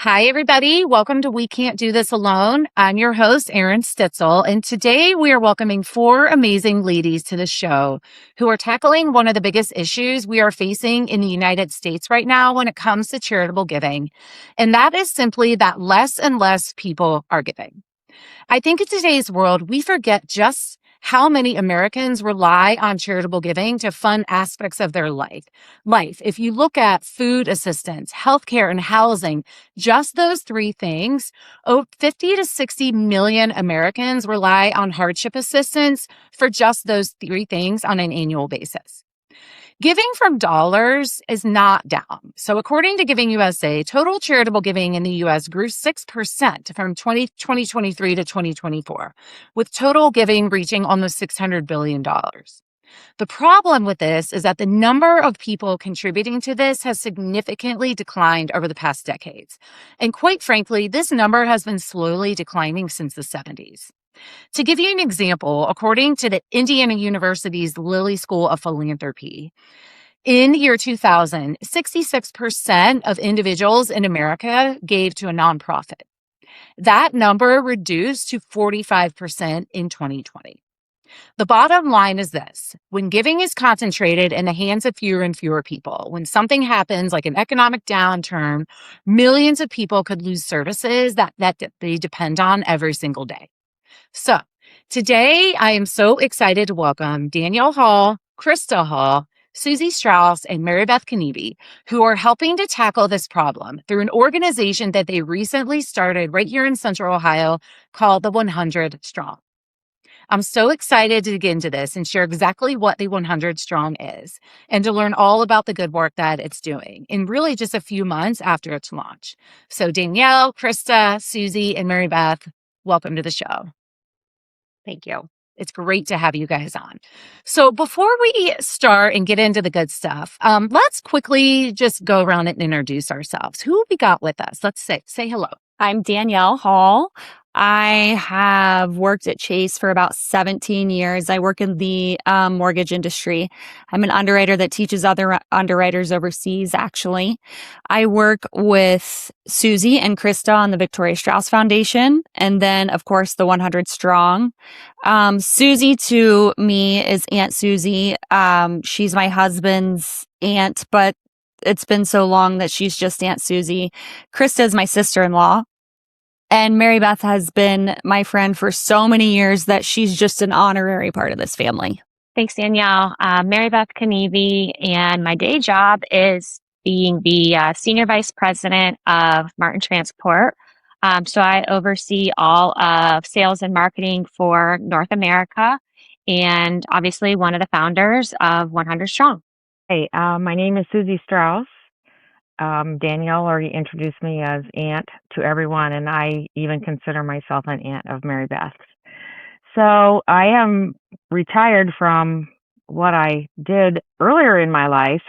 Hi, everybody. Welcome to We Can't Do This Alone. I'm your host, Erin Stitzel, and today we are welcoming four amazing ladies to the show who are tackling one of the biggest issues we are facing in the United States right now when it comes to charitable giving, and that is simply that less and less people are giving. I think in today's world, we forget just how many Americans rely on charitable giving to fund aspects of their life. If you look at food assistance, healthcare, and housing, just those three things, 50 to 60 million Americans rely on hardship assistance for just those three things on an annual basis. Giving from dollars is not down. So according to Giving USA, total charitable giving in the U.S. grew 6% from 2023 to 2024, with total giving reaching almost $600 billion. The problem with this is that the number of people contributing to this has significantly declined over the past decades. And quite frankly, this number has been slowly declining since the 70s. To give you an example, according to the Indiana University's Lilly School of Philanthropy, in the year 2000, 66% of individuals in America gave to a nonprofit. That number reduced to 45% in 2020. The bottom line is this: when giving is concentrated in the hands of fewer and fewer people, when something happens like an economic downturn, millions of people could lose services that they depend on every single day. So today I am so excited to welcome Danielle Hall, Krista Hall, Susie Strauss, and Mary Beth who are helping to tackle this problem through an organization that they recently started right here in Central Ohio called the 100 Strong. I'm so excited to get into this and share exactly what the 100 Strong is and to learn all about the good work that it's doing in really just a few months after its launch. So Danielle, Krista, Susie, and Mary Beth, welcome to the show. Thank you. It's great to have you guys on. So before we start and get into the good stuff, let's quickly just go around and introduce ourselves. Who we got with us? Let's say hello. I'm Danielle Hall. I have worked at Chase for about 17 years. I work in the mortgage industry. I'm an underwriter that teaches other underwriters overseas, actually. I work with Susie and Krista on the Victoria Strauss Foundation, and then, of course, the 100 Strong. Susie to me is Aunt Susie. She's my husband's aunt, but it's been so long that she's just Aunt Susie. Krista is my sister-in-law. And Mary Beth has been my friend for so many years that she's just an honorary part of this family. Thanks, Danielle. Mary Beth Knievi, and my day job is being the Senior Vice President of Martin Transport. So I oversee all of sales and marketing for North America, and obviously one of the founders of 100 Strong. Hey, my name is Susie Strauss. Danielle already introduced me as aunt to everyone, and I even consider myself an aunt of Mary Beth. So I am retired from what I did earlier in my life,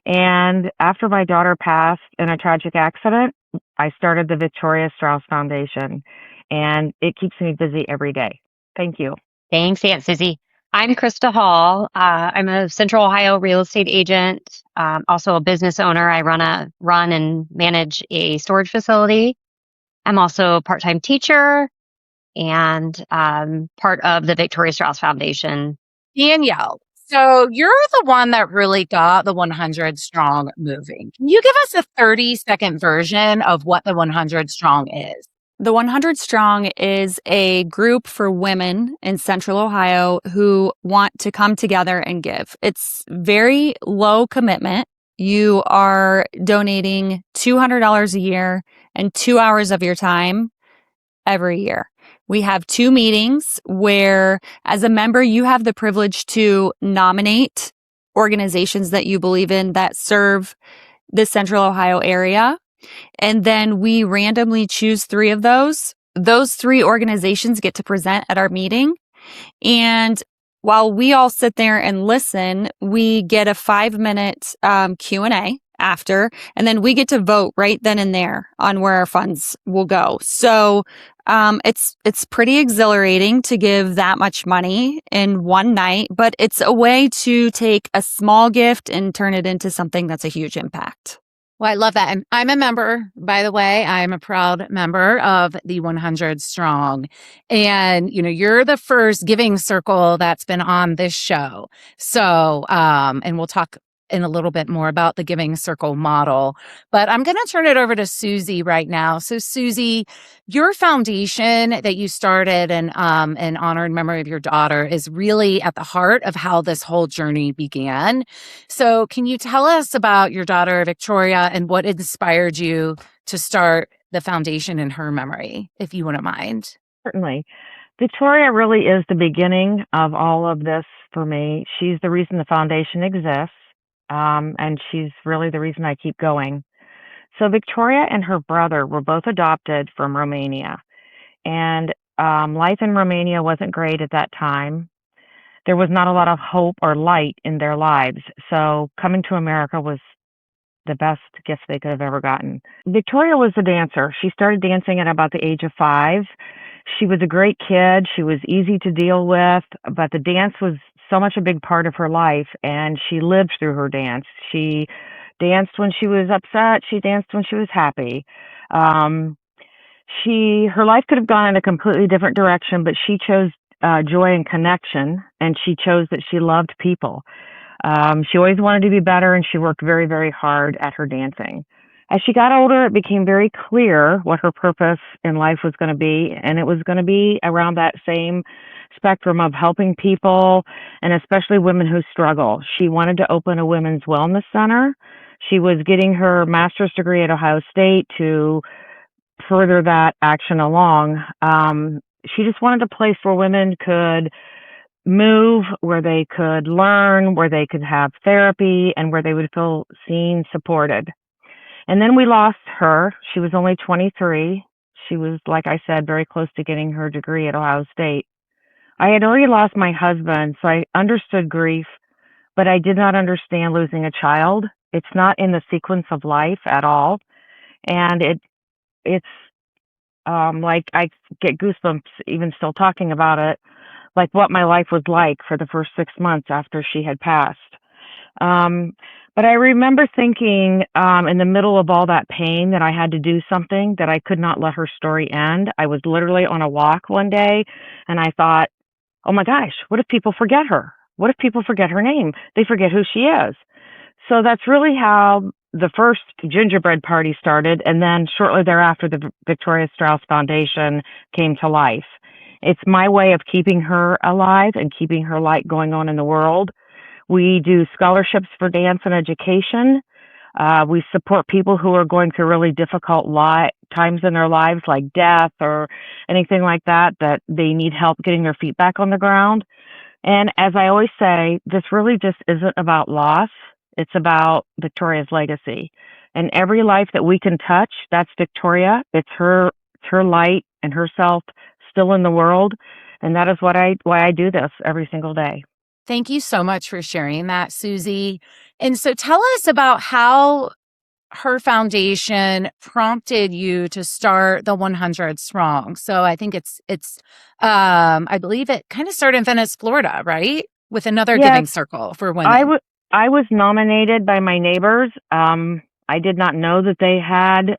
and after my daughter passed in a tragic accident, I started the Victoria Strauss Foundation, and it keeps me busy every day. Thank you. Thanks, Aunt Susie. I'm Krista Hall. I'm a Central Ohio real estate agent, also a business owner. I run and manage a storage facility. I'm also a part-time teacher and part of the Victoria Strauss Foundation. Danielle, so you're the one that really got the 100 Strong moving. Can you give us a 30-second version of what the 100 Strong is? The 100 Strong is a group for women in Central Ohio who want to come together and give. It's very low commitment. You are donating $200 a year and 2 hours of your time every year. We have 2 meetings where, as a member, you have the privilege to nominate organizations that you believe in that serve the Central Ohio area. And then we randomly choose 3 of those. Those 3 organizations get to present at our meeting. And while we all sit there and listen, we get a 5-minute Q&A after, and then we get to vote right then and there on where our funds will go. So it's pretty exhilarating to give that much money in one night, but it's a way to take a small gift and turn it into something that's a huge impact. Well, I love that. And I'm a member, by the way. I'm a proud member of the 100 Strong. And, you're the first giving circle that's been on this show. So, and we'll talk in a little bit more about the giving circle model. But I'm going to turn it over to Susie right now. So, Susie, your foundation that you started in honor and memory of your daughter is really at the heart of how this whole journey began. So, can you tell us about your daughter, Victoria, and what inspired you to start the foundation in her memory, if you wouldn't mind? Certainly. Victoria really is the beginning of all of this for me. She's the reason the foundation exists, and she's really the reason I keep going. So, Victoria and her brother were both adopted from Romania, and life in Romania wasn't great at that time. There was not a lot of hope or light in their lives. So, coming to America was the best gift they could have ever gotten. Victoria was a dancer. She started dancing at about the age of 5. She was a great kid. She was easy to deal with, but the dance was so much a big part of her life, and she lived through her dance. She danced when she was upset. She danced when she was happy. Um, her life could have gone in a completely different direction, but she chose joy and connection, and she chose that she loved people. She always wanted to be better, and she worked very, very hard at her dancing. As she got older, it became very clear what her purpose in life was going to be, and it was going to be around that same spectrum of helping people, and especially women who struggle. She wanted to open a women's wellness center. She was getting her master's degree at Ohio State to further that action along. She just wanted a place where women could move, where they could learn, where they could have therapy, and where they would feel seen, supported. And then we lost her. She was only 23. She was, like I said, very close to getting her degree at Ohio State. I had already lost my husband, so I understood grief, but I did not understand losing a child. It's not in the sequence of life at all. And it's like I get goosebumps even still talking about it, like what my life was like for the first 6 months after she had passed. But I remember thinking in the middle of all that pain that I had to do something, that I could not let her story end. I was literally on a walk one day, and I thought, oh my gosh, what if people forget her? What if people forget her name? They forget who she is. So that's really how the first gingerbread party started, and then shortly thereafter, the Victoria Strauss Foundation came to life. It's my way of keeping her alive and keeping her light going on in the world. We do scholarships for dance and education. We support people who are going through really difficult times in their lives, like death or anything like that, that they need help getting their feet back on the ground. And as I always say, this really just isn't about loss. It's about Victoria's legacy. And every life that we can touch, that's Victoria. It's her light and herself still in the world. And that is why I do this every single day. Thank you so much for sharing that, Susie. And so tell us about how her foundation prompted you to start the 100 Strong. So I think I believe it kind of started in Venice, Florida, right? With another giving circle for women. I was nominated by my neighbors. I did not know that they had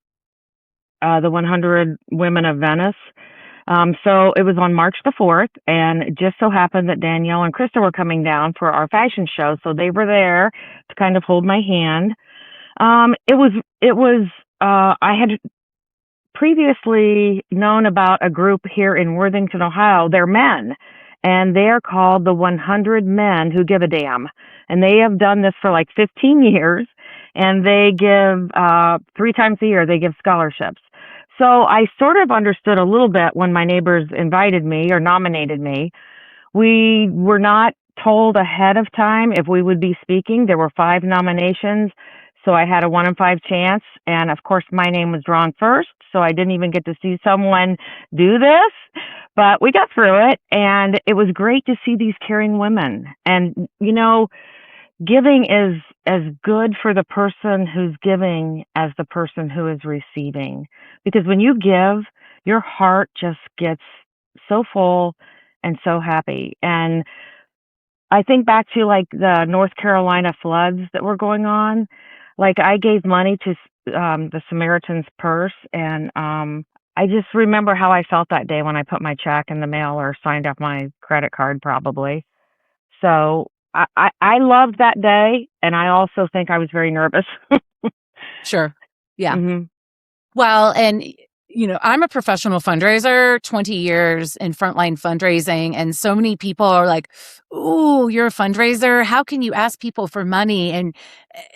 the 100 Women of Venice. So it was on March the 4th, and it just so happened that Danielle and Krista were coming down for our fashion show. So they were there to kind of hold my hand. I had previously known about a group here in Worthington, Ohio. They're men, and they are called the 100 Men Who Give a Damn. And they have done this for like 15 years, and they give 3 times a year, they give scholarships. So I sort of understood a little bit when my neighbors invited me or nominated me. We were not told ahead of time if we would be speaking. There were 5 nominations, so I had a 1 in 5 chance. And of course, my name was drawn first, so I didn't even get to see someone do this. But we got through it, and it was great to see these caring women. And, giving is as good for the person who's giving as the person who is receiving. Because when you give, your heart just gets so full and so happy. And I think back to like the North Carolina floods that were going on. like I gave money to the Samaritan's Purse, and I just remember how I felt that day when I put my check in the mail or signed up my credit card, probably. So I loved that day, and I also think I was very nervous. Sure. Yeah. Hmm. Well, and I'm a professional fundraiser, 20 years in frontline fundraising. And so many people are like, "Ooh, you're a fundraiser. How can you ask people for money?" And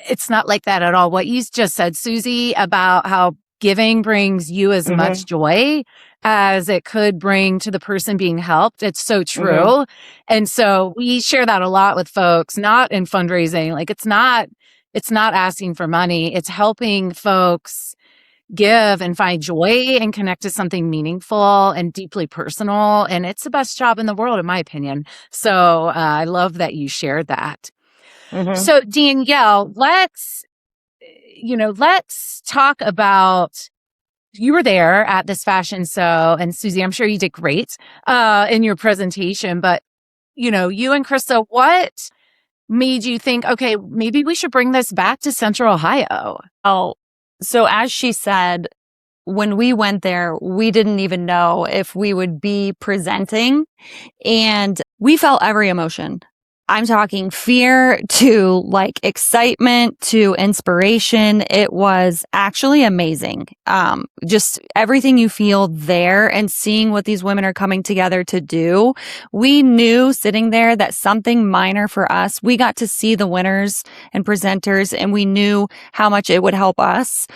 it's not like that at all. What you just said, Susie, about how giving brings you as Hmm. much joy as it could bring to the person being helped. It's so Hmm. true. And so we share that a lot with folks, not in fundraising. Like it's not asking for money. It's helping folks give and find joy and connect to something meaningful and deeply personal. And it's the best job in the world, in my opinion. So I love that you shared that. Hmm. So Danielle, let's talk about, you were there at this fashion show, and Susie, I'm sure you did great in your presentation, but you and Krista, what made you think, okay, maybe we should bring this back to Central Ohio? Oh, so as she said, when we went there, we didn't even know if we would be presenting, and we felt every emotion. I'm talking fear to like excitement to inspiration. It was actually amazing. Just everything you feel there and seeing what these women are coming together to do. We knew sitting there that something minor for us, we got to see the winners and presenters, and we knew how much it would help us.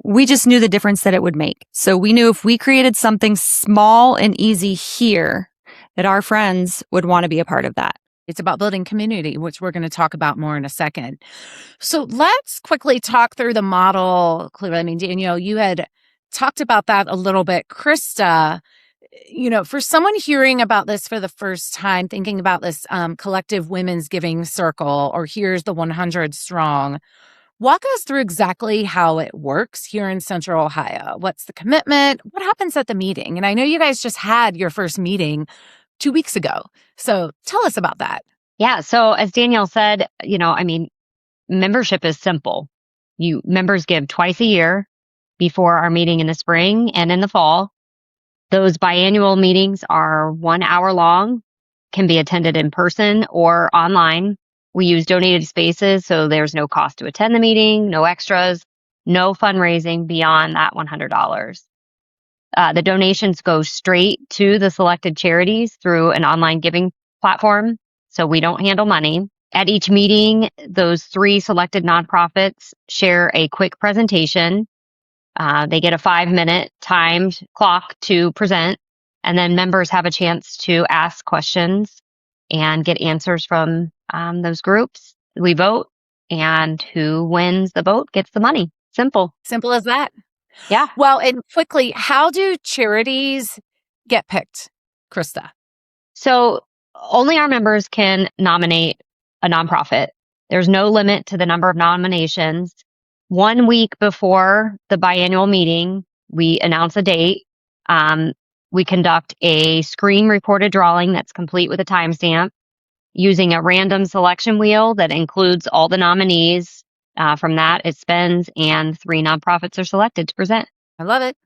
We just knew the difference that it would make. So we knew if we created something small and easy here, that our friends would want to be a part of that. It's about building community, which we're going to talk about more in a second. So let's quickly talk through the model. Clearly, I mean, Danielle, you had talked about that a little bit. Krista, for someone hearing about this for the first time, thinking about this collective women's giving circle, or here's the 100 strong, walk us through exactly how it works here in Central Ohio. What's the commitment? What happens at the meeting? And I know you guys just had your first meeting 2 weeks ago. So tell us about that. Yeah. So as Danielle said, membership is simple. Members give twice a year before our meeting in the spring and in the fall. Those biannual meetings are 1 hour long, can be attended in person or online. We use donated spaces, so there's no cost to attend the meeting, no extras, no fundraising beyond that $100. The donations go straight to the selected charities through an online giving platform, so we don't handle money. At each meeting, those 3 selected nonprofits share a quick presentation. They get a 5-minute timed clock to present, and then members have a chance to ask questions and get answers from those groups. We vote, and who wins the vote gets the money. Simple. Simple as that. Yeah. Well, and quickly, how do charities get picked, Krista? So only our members can nominate a nonprofit. There's no limit to the number of nominations. 1 week before the biannual meeting, we announce a date. We conduct a screen recorded drawing that's complete with a timestamp using a random selection wheel that includes all the nominees. From that, it spins, and 3 nonprofits are selected to present. I love it.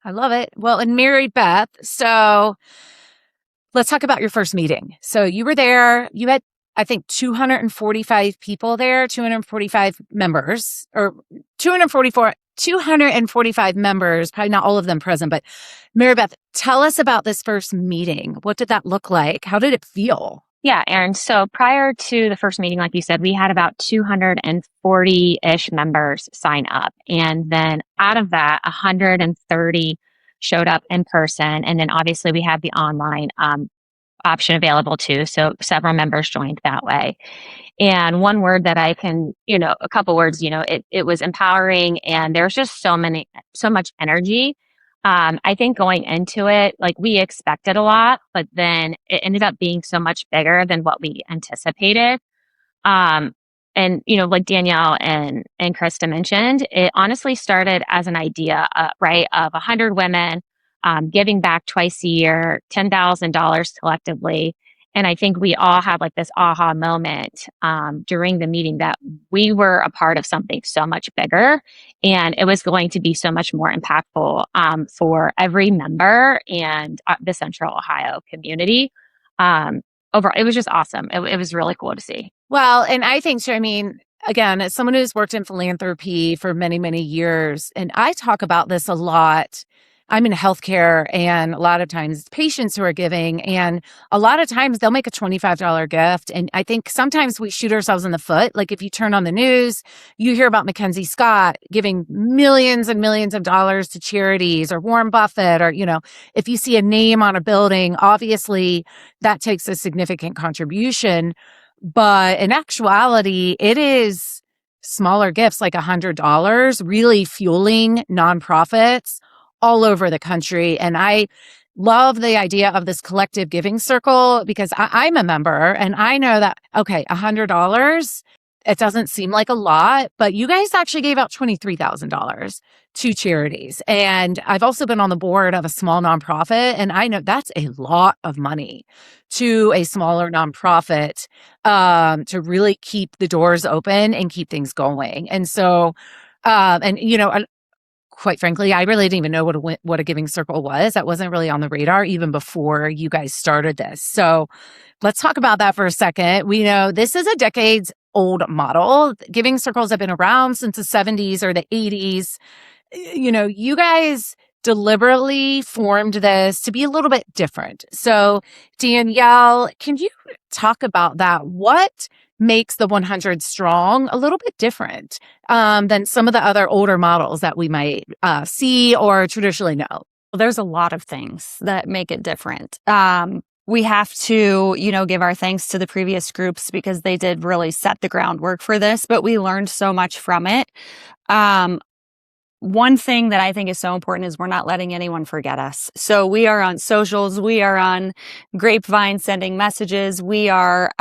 I love it. Well, and Mary Beth, so let's talk about your first meeting. So you were there. You had, I think, 245 people there, 245 members, or 245 members, probably not all of them present. But Mary Beth, tell us about this first meeting. What did that look like? How did it feel? Yeah, Erin. So prior to the first meeting, like you said, we had about 240-ish members sign up. And then out of that, 130 showed up in person. And then obviously we have the online option available too. So several members joined that way. And one word that I can, a couple words, it was empowering, and there's just so much energy. I think going into it, like we expected a lot, but then it ended up being so much bigger than what we anticipated. Um, and like Danielle and Krista mentioned, it honestly started as an idea, right, of 100 women giving back twice a year, $10,000 collectively. And I think we all had like this aha moment during the meeting that we were a part of something so much bigger, and it was going to be so much more impactful for every member and the Central Ohio community. Overall, it was just awesome. It was really cool to see. Well, and I think, so, I mean, again, as someone who's worked in philanthropy for many, many years, and I talk about this a lot. I'm in healthcare, and a lot of times it's patients who are giving, and a lot of times they'll make a $25 gift. And I think sometimes we shoot ourselves in the foot. Like if you turn on the news, you hear about Mackenzie Scott giving millions and millions of dollars to charities, or Warren Buffett, or, if you see a name on a building, obviously that takes a significant contribution. But in actuality, it is smaller gifts like $100 really fueling nonprofits all over the country. And I love the idea of this collective giving circle, because I'm a member and I know that, okay, $100, it doesn't seem like a lot, but you guys actually gave out $23,000 to charities. And I've also been on the board of a small nonprofit, and I know that's a lot of money to a smaller nonprofit to really keep the doors open and keep things going. And so, quite frankly, I really didn't even know what a giving circle was. That wasn't really on the radar even before you guys started this. So let's talk about that for a second. We know this is a decades old model. Giving circles have been around since the 70s or the 80s. You guys deliberately formed this to be a little bit different. So Danielle, can you talk about that? What makes the 100 strong a little bit different than some of the other older models that we might see or traditionally know? Well, there's a lot of things that make it different. We have to, give our thanks to the previous groups because they did really set the groundwork for this, but we learned so much from it. One thing that I think is so important is we're not letting anyone forget us. So we are on socials, we are on Grapevine sending messages, we are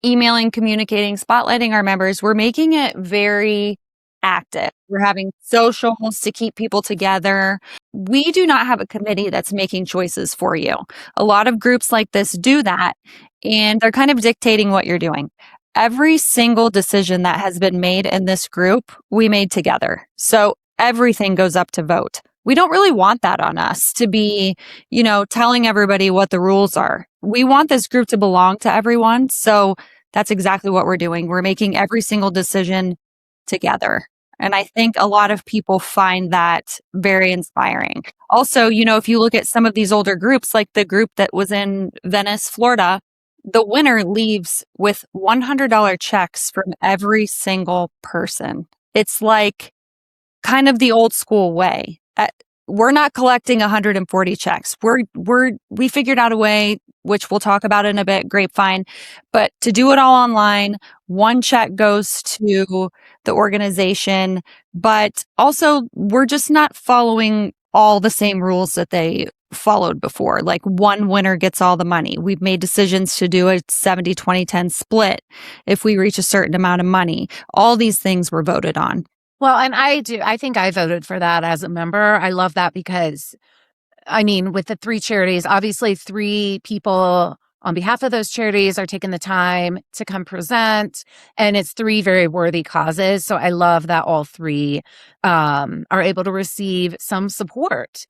emailing, communicating, spotlighting our members. We're making it very active. We're having socials to keep people together. We do not have a committee that's making choices for you. A lot of groups like this do that, and they're kind of dictating what you're doing. Every single decision that has been made in this group, we made together. So everything goes up to vote. We don't really want that on us to be, telling everybody what the rules are. We want this group to belong to everyone. So that's exactly what we're doing. We're making every single decision together. And I think a lot of people find that very inspiring. Also, if you look at some of these older groups, like the group that was in Venice, Florida, the winner leaves with $100 checks from every single person. It's like kind of the old school way. We're not collecting 140 checks. We figured out a way, which we'll talk about in a bit, Grapevine, but to do it all online, one check goes to the organization, but also we're just not following all the same rules that they followed before. Like one winner gets all the money. We've made decisions to do a 70-20-10 split if we reach a certain amount of money. All these things were voted on. Well, and I think I voted for that as a member. I love that because, with the 3 charities, obviously 3 people on behalf of those charities are taking the time to come present, and it's 3 very worthy causes. So I love that all 3 are able to receive some support.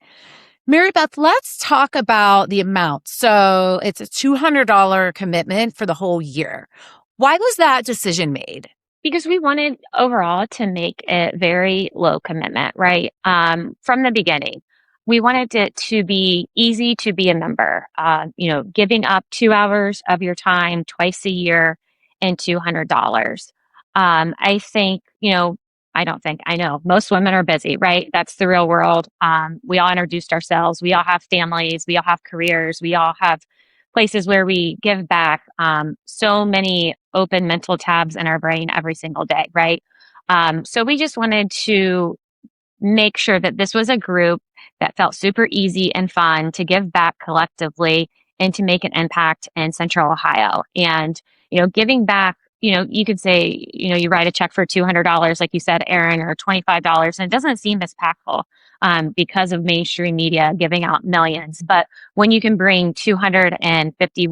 Mary Beth, let's talk about the amount. So it's a $200 commitment for the whole year. Why was that decision made? Because we wanted overall to make it very low commitment, right? From the beginning, we wanted it to be easy to be a member. Giving up 2 hours of your time twice a year and $200. I know most women are busy, right? That's the real world. We all introduced ourselves. We all have families. We all have careers. We all have places where we give back. So many open mental tabs in our brain every single day, right? So we just wanted to make sure that this was a group that felt super easy and fun to give back collectively and to make an impact in Central Ohio. And, giving back, you could say, you write a check for $200, like you said, Erin, or $25, and it doesn't seem impactful because of mainstream media giving out millions. But when you can bring 250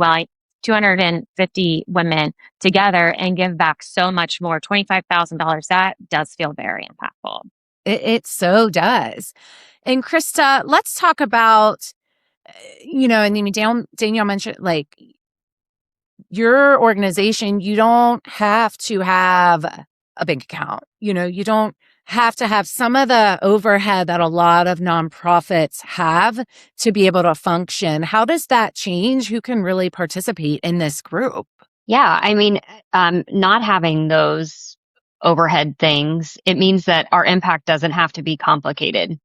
250 women together and give back so much more, $25,000, that does feel very impactful. It so does. And Krista, let's talk about, and I mean, Danielle mentioned like your organization, you don't have to have a bank account. You don't have to have some of the overhead that a lot of nonprofits have to be able to function. How does that change who can really participate in this group? Yeah, I mean, not having those overhead things, it means that our impact doesn't have to be complicated.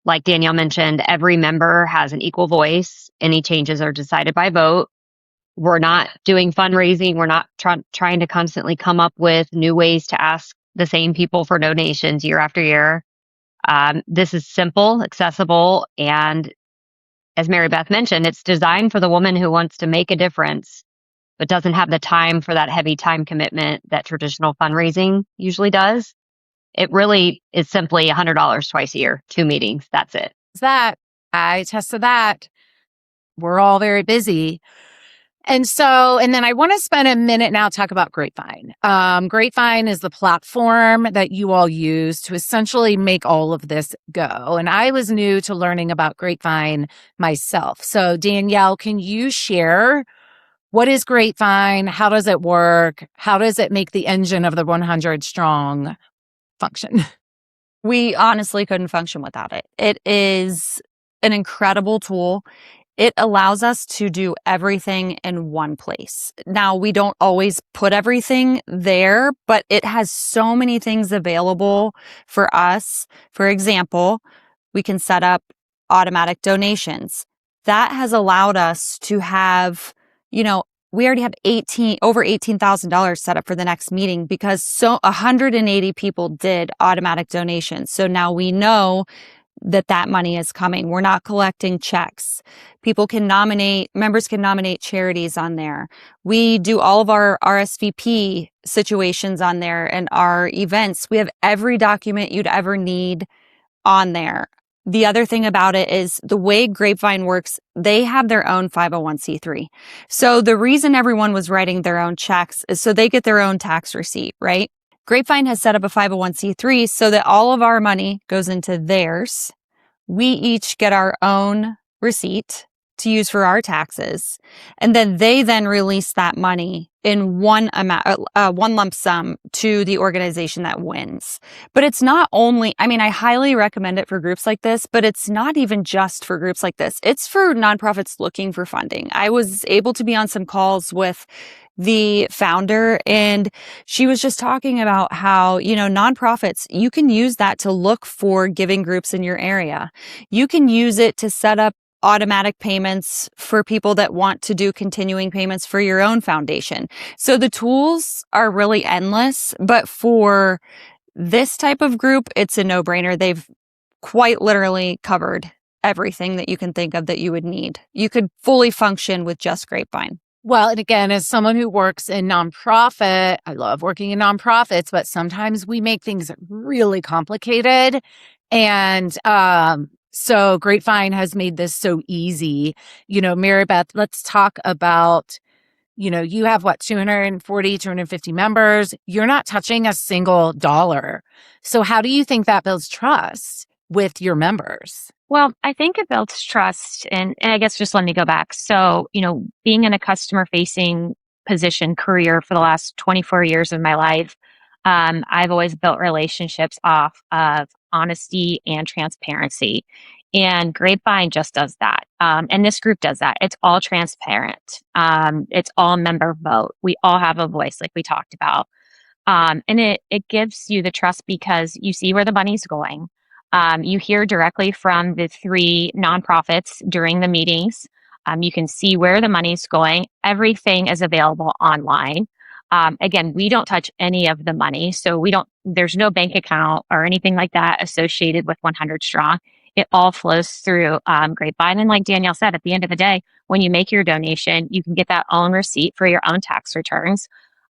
Like Danielle mentioned, every member has an equal voice. Any changes are decided by vote. We're not doing fundraising. We're not trying to constantly come up with new ways to ask the same people for donations year after year. This is simple, accessible, and as Mary Beth mentioned, it's designed for the woman who wants to make a difference, but doesn't have the time for that heavy time commitment that traditional fundraising usually does. It really is simply $100 twice a year, 2 meetings. That's it. I attest to that. We're all very busy. And then I want to spend a minute now talk about Grapevine. Grapevine is the platform that you all use to essentially make all of this go. And I was new to learning about Grapevine myself. So Danielle, can you share what is Grapevine? How does it work? How does it make the engine of the 100 Strong function? We honestly couldn't function without it. It is an incredible tool. It allows us to do everything in one place. Now, we don't always put everything there, but it has so many things available for us. For example, we can set up automatic donations. That has allowed us to have, we already have over $18,000 set up for the next meeting because 180 people did automatic donations. So now we know that money is coming. We're not collecting checks. Members can nominate charities on there. We do all of our RSVP situations on there and our events. We have every document you'd ever need on there. The other thing about it is the way Grapevine works, they have their own 501c3. So the reason everyone was writing their own checks is so they get their own tax receipt, right? Grapevine has set up a 501c3 so that all of our money goes into theirs. We each get our own receipt to use for our taxes. And then they release that money in one lump sum to the organization that wins. But it's not only, I highly recommend it for groups like this, but it's not even just for groups like this. It's for nonprofits looking for funding. I was able to be on some calls with the founder, and she was just talking about how, nonprofits, you can use that to look for giving groups in your area. You can use it to set up automatic payments for people that want to do continuing payments for your own foundation. So the tools are really endless, but for this type of group, it's a no-brainer. They've quite literally covered everything that you can think of that you would need. You could fully function with just Grapevine. Well, and again, as someone who works in nonprofit, I love working in nonprofits, but sometimes we make things really complicated. And so Grapevine has made this so easy. Mary Beth, let's talk about, you have 250 members. You're not touching a single dollar. So how do you think that builds trust with your members? Well, I think it builds trust. And I guess just let me go back. So, being in a customer facing career for the last 24 years of my life, I've always built relationships off of honesty and transparency. And Grapevine just does that. And this group does that. It's all transparent. It's all member vote. We all have a voice, like we talked about. And it gives you the trust because you see where the money's going. You hear directly from the 3 nonprofits during the meetings. You can see where the money's going. Everything is available online. Again, we don't touch any of the money. So there's no bank account or anything like that associated with 100 Strong. It all flows through Grapevine. And like Danielle said, at the end of the day, when you make your donation, you can get that own receipt for your own tax returns.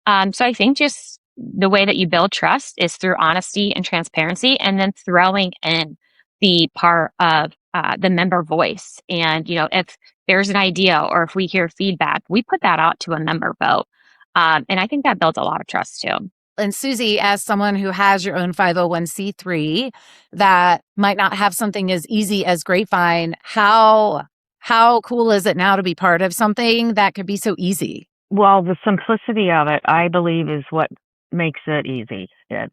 So I think just the way that you build trust is through honesty and transparency, and then throwing in the part of the member voice. And, if there's an idea or if we hear feedback, we put that out to a member vote. And I think that builds a lot of trust too. And Susie, as someone who has your own 501c3 that might not have something as easy as Grapevine, how cool is it now to be part of something that could be so easy? Well, the simplicity of it, I believe, is what makes it easy.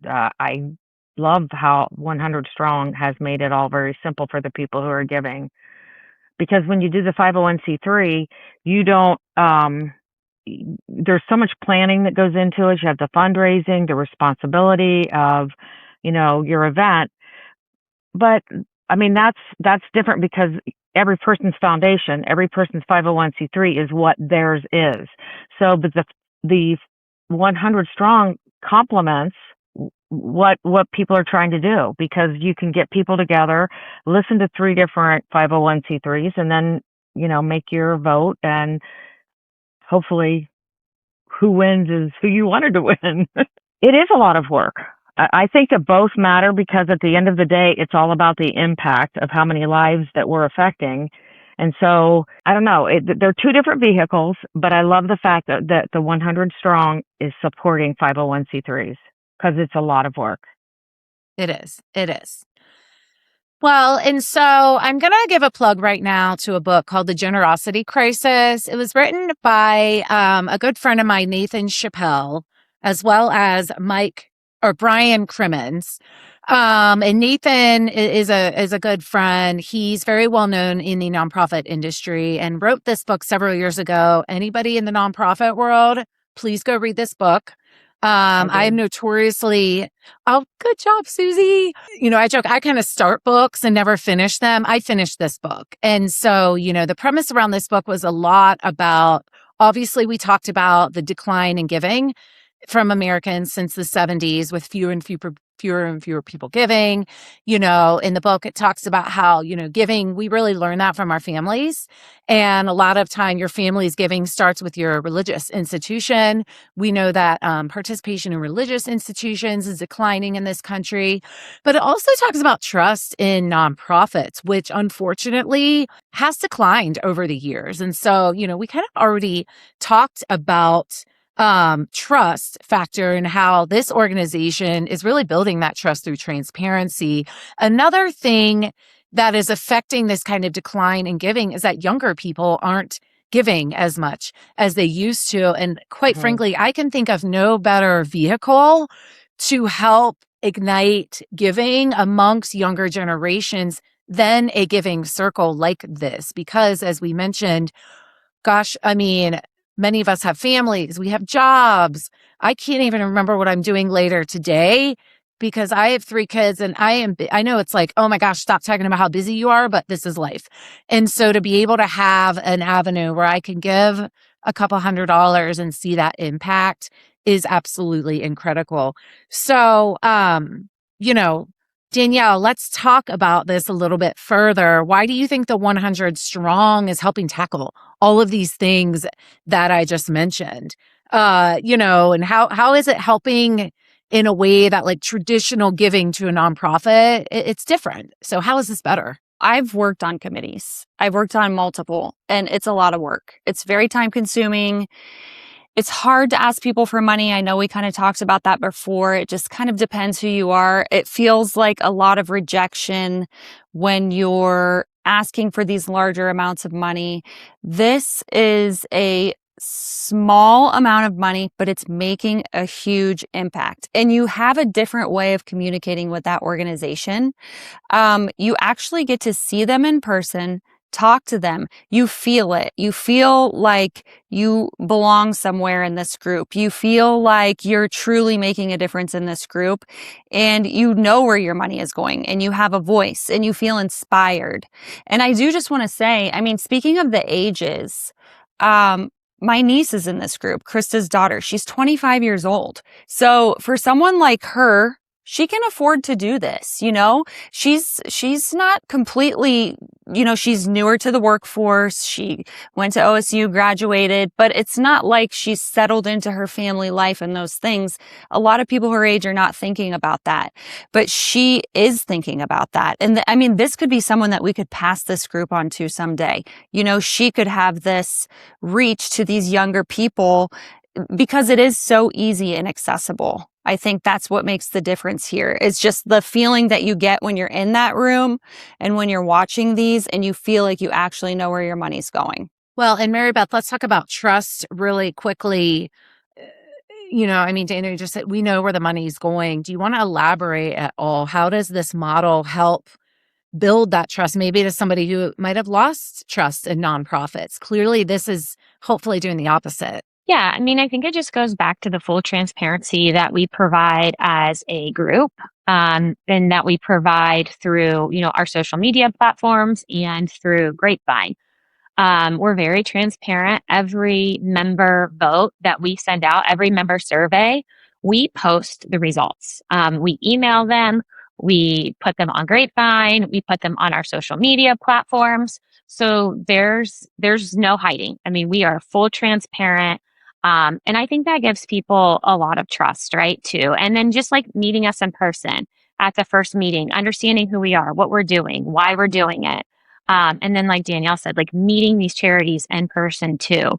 I love how 100 Strong has made it all very simple for the people who are giving. Because when you do the 501c3, you don't, there's so much planning that goes into it. You have the fundraising, the responsibility of, your event. But I mean, that's different because every person's foundation, every person's 501c3 is what theirs is. So, but the 100 Strong complements what people are trying to do, because you can get people together, listen to 3 different 501c3s, and then, make your vote, and hopefully who wins is who you wanted to win. It is a lot of work. I think that both matter, because at the end of the day, it's all about the impact of how many lives that we're affecting. And so, I don't know, they're 2 different vehicles, but I love the fact that the 100 Strong is supporting 501c3s, because it's a lot of work. It is. It is. Well, and so I'm going to give a plug right now to a book called The Generosity Crisis. It was written by a good friend of mine, Nathan Chappelle, as well as Brian Crimmins. And Nathan is a good friend. He's very well known in the nonprofit industry and wrote this book several years ago. Anybody in the nonprofit world, please go read this book. I am notoriously, good job, Susie. I joke, I kind of start books and never finish them. I finished this book. And so, the premise around this book was a lot about, obviously, we talked about the decline in giving from Americans since the 70s, with fewer and fewer people giving. In the book, it talks about how, giving, we really learn that from our families. And a lot of time, your family's giving starts with your religious institution. We know that participation in religious institutions is declining in this country. But it also talks about trust in nonprofits, which unfortunately has declined over the years. And so, we kind of already talked about trust factor and how this organization is really building that trust through transparency. Another thing that is affecting this kind of decline in giving is that younger people aren't giving as much as they used to. And quite frankly, I can think of no better vehicle to help ignite giving amongst younger generations than a giving circle like this. Because as we mentioned, many of us have families, we have jobs. I can't even remember what I'm doing later today because I have 3 kids, and I know it's like, oh my gosh, stop talking about how busy you are, but this is life. And so to be able to have an avenue where I can give a couple $100 and see that impact is absolutely incredible. So, Danielle, let's talk about this a little bit further. Why do you think the 100 Strong is helping tackle all of these things that I just mentioned? And how is it helping in a way that like traditional giving to a nonprofit, it's different. So how is this better? I've worked on committees. I've worked on multiple, and it's a lot of work. It's very time consuming. It's hard to ask people for money. I know we kind of talked about that before. It just kind of depends who you are. It feels like a lot of rejection when you're asking for these larger amounts of money. This is a small amount of money, but it's making a huge impact. And you have a different way of communicating with that organization. You actually get to see them in person, talk to them. You feel it. You feel like you belong somewhere in this group. You feel like you're truly making a difference in this group, and you know where your money is going, and you have a voice, and you feel inspired. And I do just want to say, speaking of the ages, my niece is in this group, Krista's daughter. She's 25 years old. So for someone like her, she can afford to do this. She's not completely, she's newer to the workforce. She went to OSU, graduated, but it's not like she's settled into her family life and those things. A lot of people her age are not thinking about that, but she is thinking about that. And this could be someone that we could pass this group on to someday. She could have this reach to these younger people because it is so easy and accessible. I think that's what makes the difference here. It's just the feeling that you get when you're in that room and when you're watching these and you feel like you actually know where your money's going. Well, and Mary Beth, let's talk about trust really quickly. Dana, you just said we know where the money's going. Do you want to elaborate at all? How does this model help build that trust, maybe to somebody who might have lost trust in nonprofits? Clearly, this is hopefully doing the opposite. Yeah, I think it just goes back to the full transparency that we provide as a group, and that we provide through, our social media platforms and through Grapevine. We're very transparent. Every member vote that we send out, every member survey, we post the results. We email them, we put them on Grapevine, we put them on our social media platforms. So there's no hiding. We are full transparent. And I think that gives people a lot of trust, right, too. And then just like meeting us in person at the first meeting, understanding who we are, what we're doing, why we're doing it. And then like Danielle said, like meeting these charities in person too,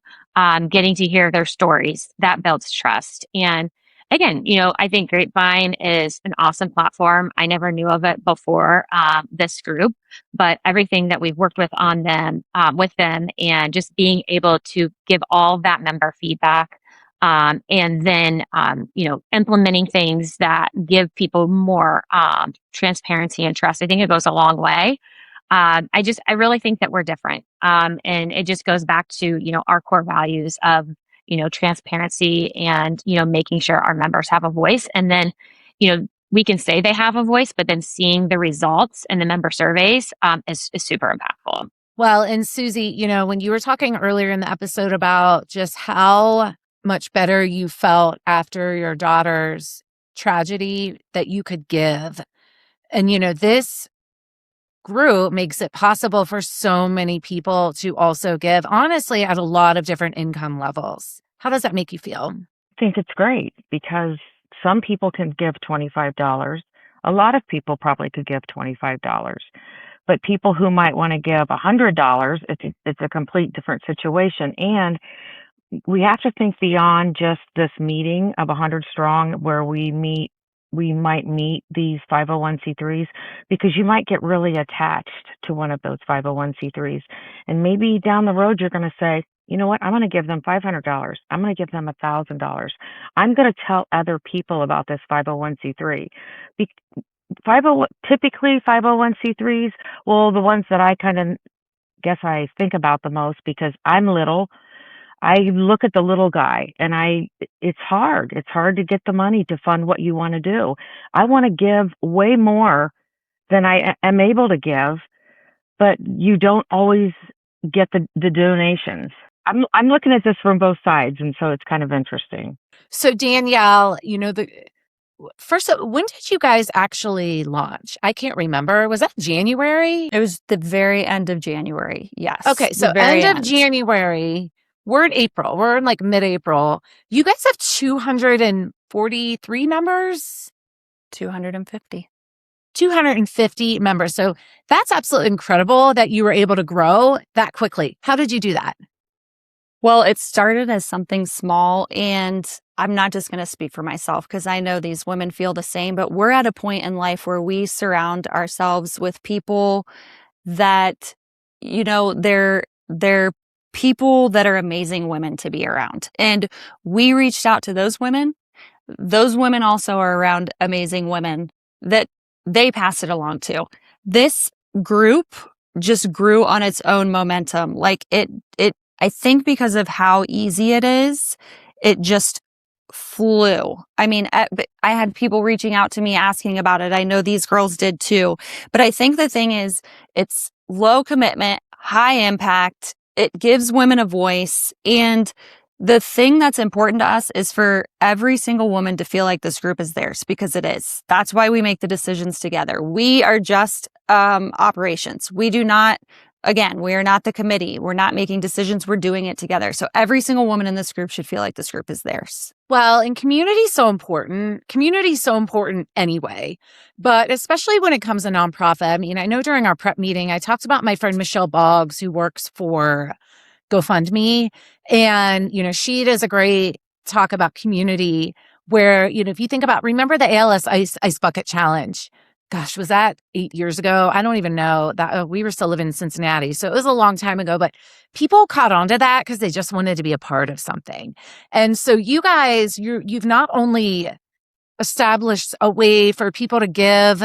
getting to hear their stories, that builds trust. And again, I think Grapevine is an awesome platform. I never knew of it before this group, but everything that we've worked with on them, with them, and just being able to give all that member feedback, and then implementing things that give people more transparency and trust. I think it goes a long way. I really think that we're different, and it just goes back to our core values of transparency and, making sure our members have a voice. And then, we can say they have a voice, but then seeing the results in the member surveys is super impactful. Well, and Susie, when you were talking earlier in the episode about just how much better you felt after your daughter's tragedy that you could give. And, this group makes it possible for so many people to also give, honestly, at a lot of different income levels. How does that make you feel? I think it's great because some people can give $25. A lot of people probably could give $25. But people who might want to give $100, it's a complete different situation. And we have to think beyond just this meeting of 100 strong where we might meet these 501c3s, because you might get really attached to one of those 501c3s. And maybe down the road, you're going to say, you know what, I'm going to give them $500. I'm going to give them $1,000. I'm going to tell other people about this 501c3. Typically 501c3s, well, the ones that I kind of guess I think about the most because I'm little, I look at the little guy and it's hard. It's hard to get the money to fund what you want to do. I want to give way more than I am able to give, but you don't always get the donations. I'm looking at this from both sides, and so it's kind of interesting. So Danielle, first, when did you guys actually launch? I can't remember. Was that January? It was the very end of January. Yes. Okay, so end of January. We're in April. We're in like mid-April. You guys have 243 members? 250. 250 members. So that's absolutely incredible that you were able to grow that quickly. How did you do that? Well, it started as something small, and I'm not just going to speak for myself because I know these women feel the same, but we're at a point in life where we surround ourselves with people that, they're people that are amazing women to be around. And we reached out to those women. Those women also are around amazing women that they pass it along to. This group just grew on its own momentum. Like I think because of how easy it is, it just flew. I had people reaching out to me asking about it. I know these girls did too. But I think the thing is, it's low commitment, high impact. It gives women a voice, and The thing that's important to us is for every single woman to feel like this group is theirs, because it is. That's why we make the decisions together. We are just operations. We do not, again, we are not the committee. We're not making decisions. We're doing it together. So every single woman in this group should feel like this group is theirs. Well, and community is so important. Community is so important anyway, but especially when it comes to nonprofit. I mean, I know during our prep meeting, I talked about my friend Michelle Boggs, who works for GoFundMe. And, she does a great talk about community where, if you think about, remember the ALS Ice Bucket Challenge? Gosh, was that 8 years ago? I don't even know that we were still living in Cincinnati. So it was a long time ago, but people caught on to that because they just wanted to be a part of something. And so you guys, you've not only established a way for people to give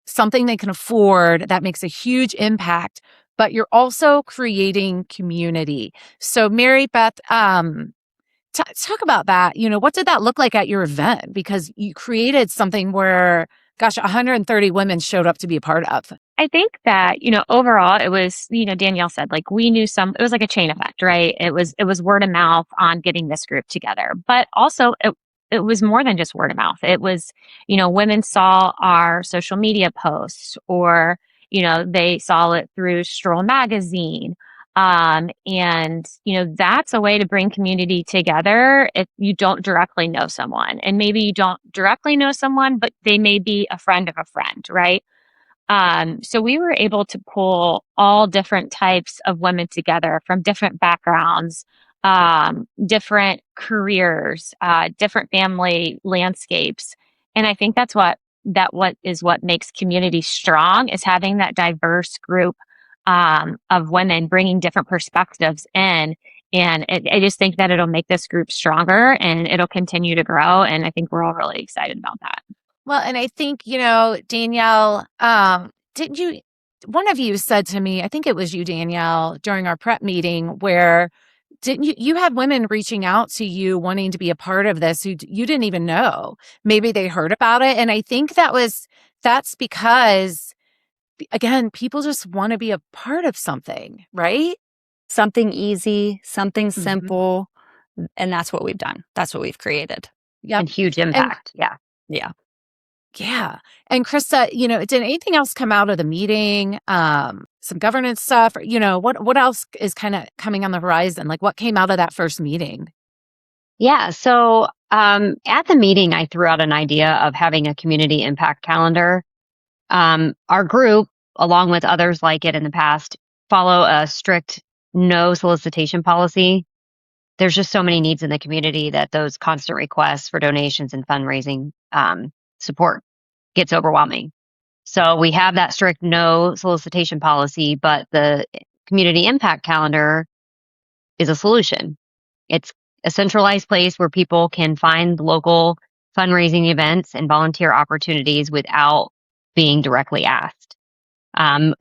something they can afford that makes a huge impact, but you're also creating community. So Mary Beth, talk about that. What did that look like at your event? Because you created something where, gosh, 130 women showed up to be a part of. I think that, overall it was, Danielle said, like, we knew it was like a chain effect, right? It was word of mouth on getting this group together, but also it was more than just word of mouth. It was, women saw our social media posts, or, they saw it through Stroll magazine. And, that's a way to bring community together if you don't directly know someone. And maybe you don't directly know someone, but they may be a friend of a friend, right? So we were able to pull all different types of women together from different backgrounds, different careers, different family landscapes. And I think that's what makes community strong, is having that diverse group of women bringing different perspectives in. And I just think that it'll make this group stronger and it'll continue to grow. And I think we're all really excited about that. Well, and I think, Danielle, didn't you, one of you said to me, I think it was you, Danielle, during our prep meeting, where you had women reaching out to you wanting to be a part of this who you didn't even know. Maybe they heard about it. And I think that's because, again, people just want to be a part of something, right? Something easy, something simple. And that's what we've done. That's what we've created. Yeah. And huge impact. Yeah. Yeah. And Krista, did anything else come out of the meeting? Some governance stuff, what else is kind of coming on the horizon? Like, what came out of that first meeting? Yeah. So at the meeting, I threw out an idea of having a community impact calendar. Our group, along with others like it in the past, follow a strict no solicitation policy. There's just so many needs in the community that those constant requests for donations and fundraising support gets overwhelming. So we have that strict no solicitation policy, but the community impact calendar is a solution. It's a centralized place where people can find local fundraising events and volunteer opportunities without being directly asked.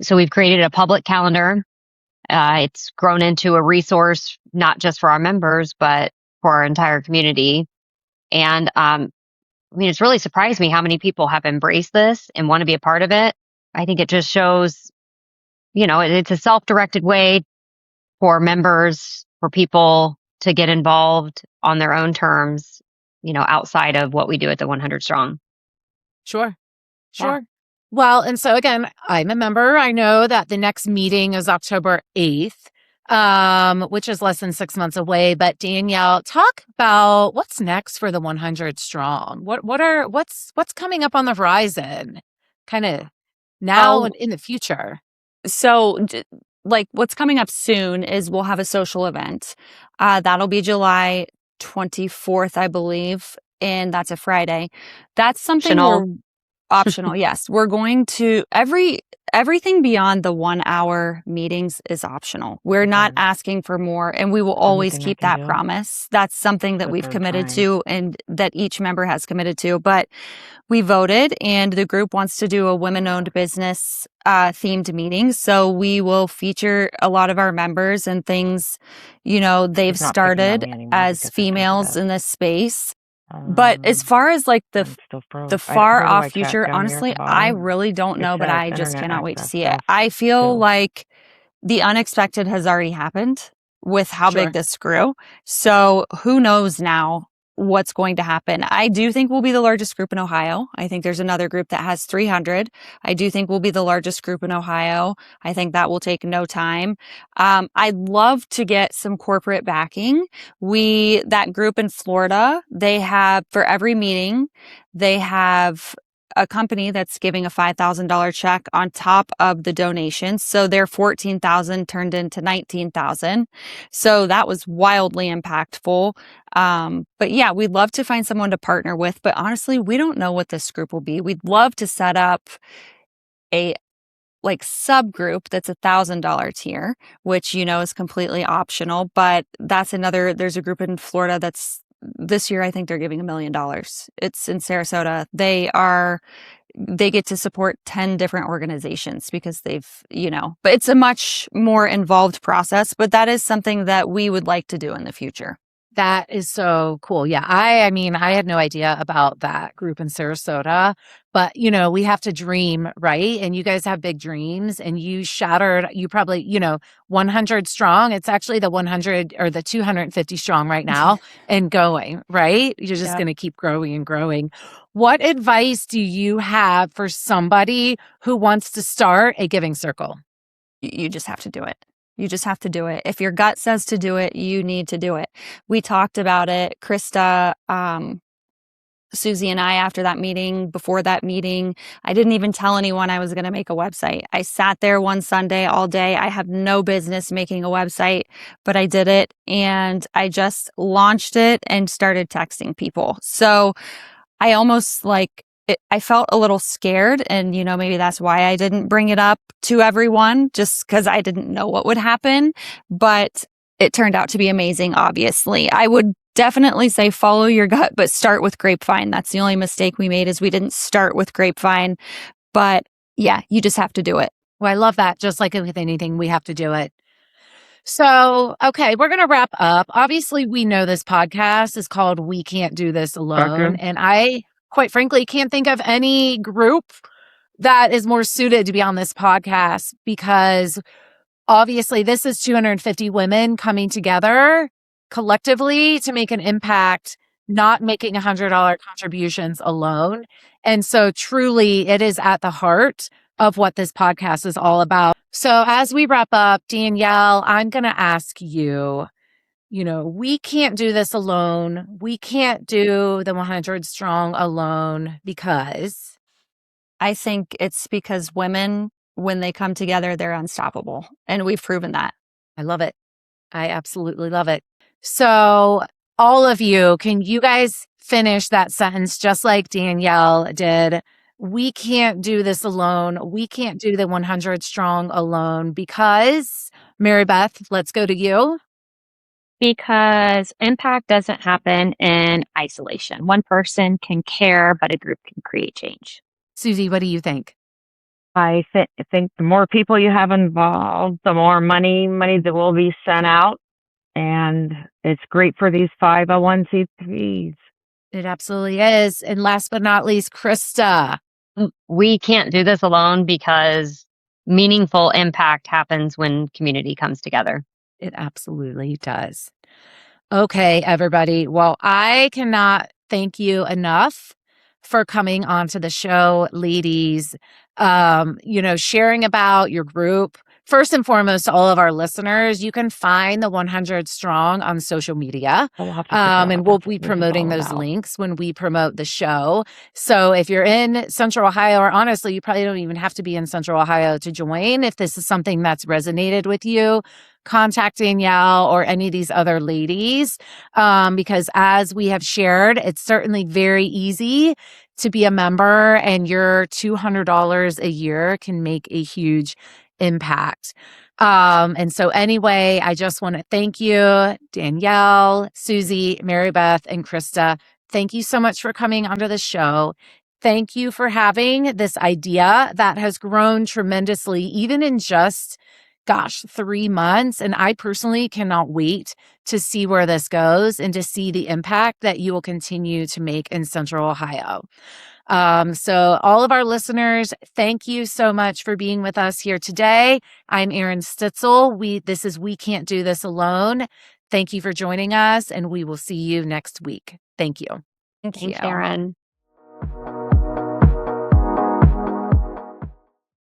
So we've created a public calendar. It's grown into a resource, not just for our members, but for our entire community. And it's really surprised me how many people have embraced this and want to be a part of it. I think it just shows, it's a self-directed way for members, for people to get involved on their own terms, outside of what we do at the 100 Strong. Sure. Yeah. Well, and so again, I'm a member. I know that the next meeting is October 8th, which is less than 6 months away. But Danielle, talk about what's next for the 100 Strong. What's coming up on the horizon, kind of now and in the future? So, what's coming up soon is we'll have a social event. That'll be July 24th, I believe, and that's a Friday. That's something optional. Yes, we're going to everything beyond the 1 hour meetings is optional. We're not asking for more, and we will always keep that promise. That's something that we've committed to and that each member has committed to. But we voted, and the group wants to do a women-owned business themed meeting. So we will feature a lot of our members and things, they've started as females in this space. But as far as the far off future, honestly, I really don't know, but I just cannot wait to see it. I feel like the unexpected has already happened. with how Sure. big this grew. So who knows now what's going to happen. I do think we'll be the largest group in Ohio. I think there's another group that has 300. I do think we'll be the largest group in Ohio. I think that will take no time. I'd love to get some corporate backing. That group in Florida, they have, for every meeting, they have a company that's giving a $5,000 check on top of the donation. So their 14,000 turned into 19,000. So that was wildly impactful. But yeah, we'd love to find someone to partner with, but honestly, we don't know what this group will be. We'd love to set up a subgroup that's $1,000 tier, which, is completely optional, but there's a group in Florida that's this year, I think they're giving $1 million. It's in Sarasota. They get to support 10 different organizations because but it's a much more involved process, but that is something that we would like to do in the future. That is so cool. Yeah. I mean, I had no idea about that group in Sarasota, but we have to dream, right? And you guys have big dreams and you probably, 100 strong. It's actually the 100 or the 250 strong right now and going, right? You're just going to keep growing and growing. What advice do you have for somebody who wants to start a giving circle? You just have to do it. You just have to do it. If your gut says to do it, you need to do it. We talked about it, Krista, Susie and I, after that meeting, before that meeting. I didn't even tell anyone I was going to make a website. I sat there one Sunday all day. I have no business making a website, but I did it and I just launched it and started texting people. So I almost I felt a little scared, and maybe that's why I didn't bring it up to everyone, just because I didn't know what would happen, but it turned out to be amazing. Obviously, I would definitely say follow your gut, but start with Grapevine. That's the only mistake we made, is we didn't start with Grapevine. But yeah, you just have to do it. Well, I love that. Just like with anything, we have to do it. So, okay, we're going to wrap up. Obviously, we know this podcast is called We Can't Do This Alone. Okay. And I, quite frankly, can't think of any group that is more suited to be on this podcast, because obviously this is 250 women coming together collectively to make an impact, not making $100 contributions alone. And so truly it is at the heart of what this podcast is all about. So as we wrap up, Danielle, I'm going to ask you, we can't do this alone. We can't do the 100 strong alone, because I think it's because women, when they come together, they're unstoppable. And we've proven that. I love it. I absolutely love it. So all of you, can you guys finish that sentence just like Danielle did? We can't do this alone. We can't do the 100 strong alone, because, Mary Beth, let's go to you. Because impact doesn't happen in isolation. One person can care, but a group can create change. Susie, what do you think? I think the more people you have involved, the more money that will be sent out. And it's great for these 501c3s. It absolutely is. And last but not least, Krista. We can't do this alone, because meaningful impact happens when community comes together. It absolutely does. Okay, everybody. Well, I cannot thank you enough for coming onto the show, ladies. Sharing about your group. First and foremost, to all of our listeners, you can find the 100 Strong on social media. And we'll be promoting those links when we promote the show. So if you're in Central Ohio, or honestly, you probably don't even have to be in Central Ohio to join. If this is something that's resonated with you, contact Danielle or any of these other ladies, because as we have shared, it's certainly very easy to be a member, and your $200 a year can make a huge impact. And so anyway, I just want to thank you, Danielle, Susie, Mary Beth, and Krista. Thank you so much for coming onto the show. Thank you for having this idea that has grown tremendously, even in just 3 months. And I personally cannot wait to see where this goes and to see the impact that you will continue to make in Central Ohio. So all of our listeners, thank you so much for being with us here today. I'm Erin Stitzel. This is We Can't Do This Alone. Thank you for joining us, and we will see you next week. Thank you. Thank Thanks, you. Erin.